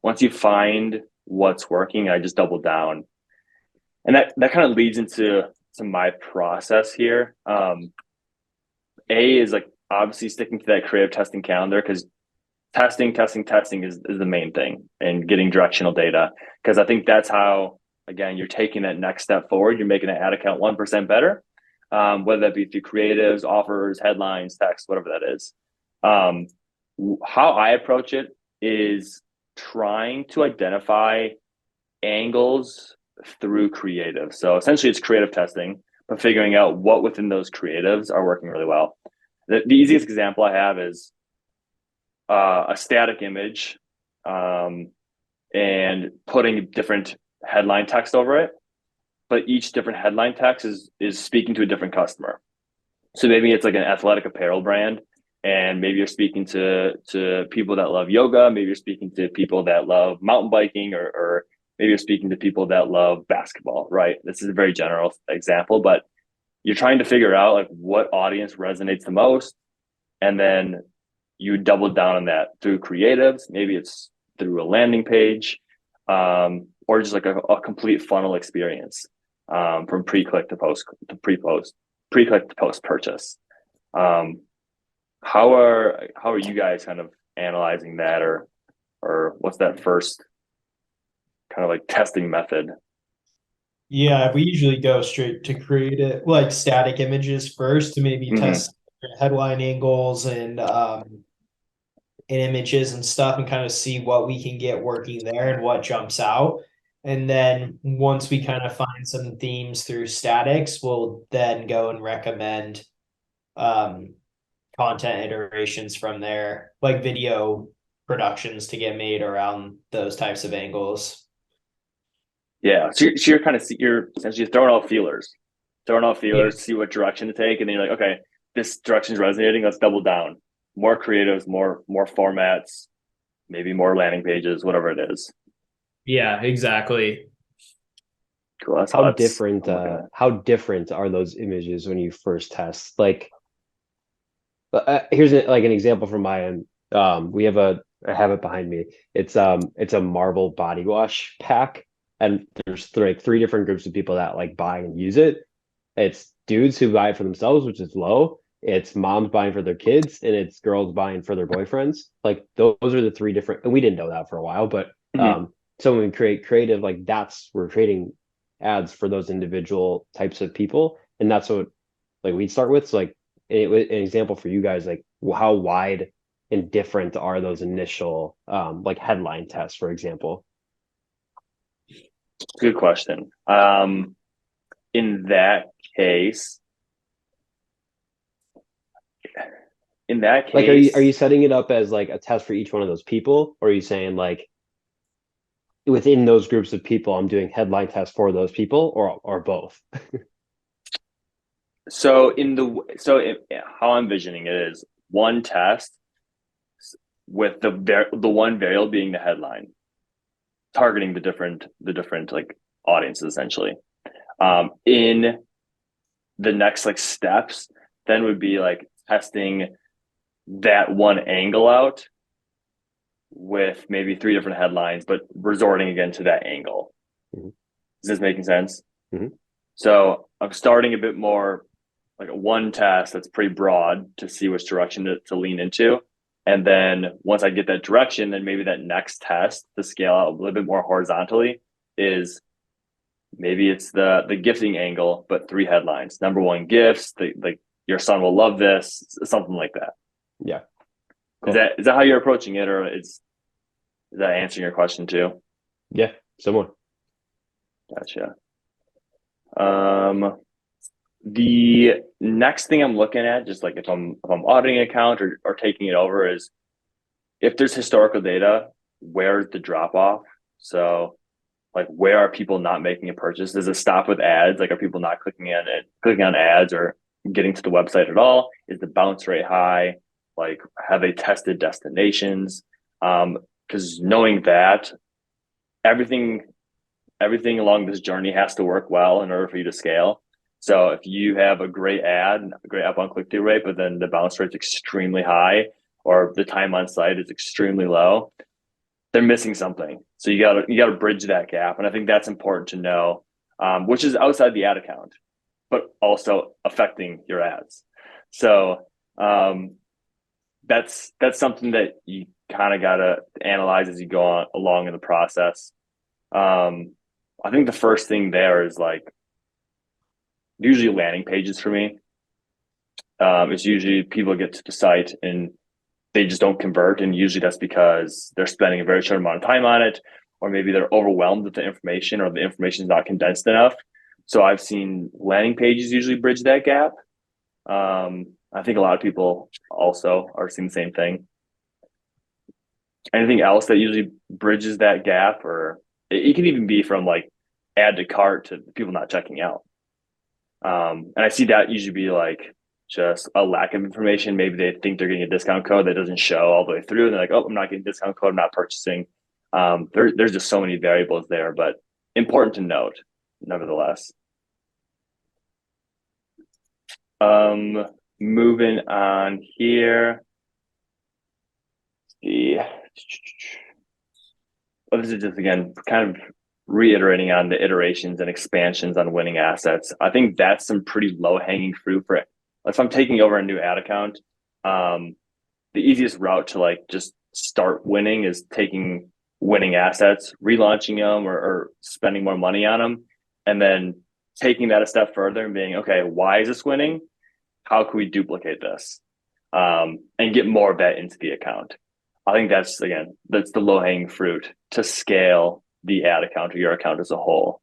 once you find what's working, I just double down. And that kind of leads into my process here. A is like obviously sticking to that creative testing calendar because testing is the main thing and getting directional data. Because I think that's how, again, you're taking that next step forward. You're making an ad account 1% better, whether that be through creatives, offers, headlines, text, whatever that is. Um, how I approach it is trying to identify angles through creative. So essentially, it's creative testing, but figuring out what within those creatives are working really well. The easiest example I have is a static image and putting different headline text over it, but each different headline text is speaking to a different customer. So maybe it's like an athletic apparel brand, and maybe you're speaking to people that love yoga. Maybe you're speaking to people that love mountain biking, or maybe you're speaking to people that love basketball. Right? This is a very general example, but you're trying to figure out like what audience resonates the most, and then you double down on that through creatives. Maybe it's through a landing page, or just like a complete funnel experience from pre-click to post to pre-post, pre-click to post purchase. Um, how are you guys kind of analyzing that, or what's that first kind of like testing method? Yeah, we usually go straight to create it like static images first to maybe Mm-hmm. test headline angles and images and stuff and kind of see what we can get working there and what jumps out. And then once we kind of find some themes through statics, we'll then go and recommend um, content iterations from there, like video productions to get made around those types of angles. Yeah, so you're kind of you're essentially throwing out Yeah. feelers, to see what direction to take, and then you're like, okay, this direction is resonating. Let's double down. More creatives, more formats, maybe more landing pages, whatever it is. Yeah, exactly. Cool. That's how How that's different I'm looking at. how different are those images when you first test? Like here's like an example from my end. We have I have it behind me. It's a Marvel body wash pack, and there's like three different groups of people that like buy and use it. It's dudes who buy it for themselves, which is low. It's moms buying for their kids, and it's girls buying for their boyfriends. Like those are the three different, and we didn't know that for a while, but Mhm. so when we create creative, like that's we're creating ads for those individual types of people, and that's what like we'd start with. So like an example for you guys, like how wide and different are those initial like headline tests, for example? Good question. In that case, in that Like, are case, you setting it up as like a test for each one of those people, or are you saying like within those groups of people, I'm doing headline tests for those people, or both? how I'm envisioning it is one test with the one variable being the headline, targeting the different like audiences essentially. In the next like steps, then would be like testing that one angle out with maybe three different headlines, but resorting again to that angle. Mhm, Is this making sense? mhm. So I'm starting a bit more like a one test that's pretty broad to see which direction to lean into. And then once I get that direction, then maybe that next test to scale out a little bit more horizontally is maybe it's the gifting angle, but three headlines. Number one, gifts, like your son will love this, something like that. Yeah, Is cool. that how you're approaching it, or is that answering your question too? Yeah, someone. Gotcha. Um, the next thing I'm looking at, just like if I'm auditing an account or taking it over, is if there's historical data, where's the drop off? So like where are people not making a purchase? Does it stop with ads? Like are people not clicking on ads or getting to the website at all? Is the bounce rate high? Like have they tested destinations? Because knowing that everything everything along this journey has to work well in order for you to scale. So if you have a great ad, a great up on click through rate, but then the bounce rate's extremely high or the time on site is extremely low, they're missing something. So you gotta bridge that gap, and I think that's important to know, which is outside the ad account, but also affecting your ads. So that's something that you kind of gotta analyze as you go on along in the process. I think the first thing there is like usually landing pages for me. It's usually people get to the site and they just don't convert, and usually that's because they're spending a very short amount of time on it, or maybe they're overwhelmed with the information, or the information is not condensed enough. So I've seen landing pages usually bridge that gap. I think a lot of people also are seeing the same thing. Anything else that usually bridges that gap, or it can even be from like add to cart to people not checking out. And I see that usually be like just a lack of information. Maybe they think they're getting a discount code that doesn't show all the way through, and they're like, "Oh, I'm not getting a discount code. I'm not purchasing." There's just so many variables there, but important to note, nevertheless. Moving on here. The this is just again kind of reiterating on the iterations and expansions on winning assets. I think that's some pretty low hanging fruit for it. If I'm taking over a new ad account, the easiest route to like just start winning is taking winning assets, relaunching them, or spending more money on them, and then taking that a step further and being, okay, why is this winning? How can we duplicate this, and get more of that into the account? I think that's the low hanging fruit to scale the ad account or your account as a whole.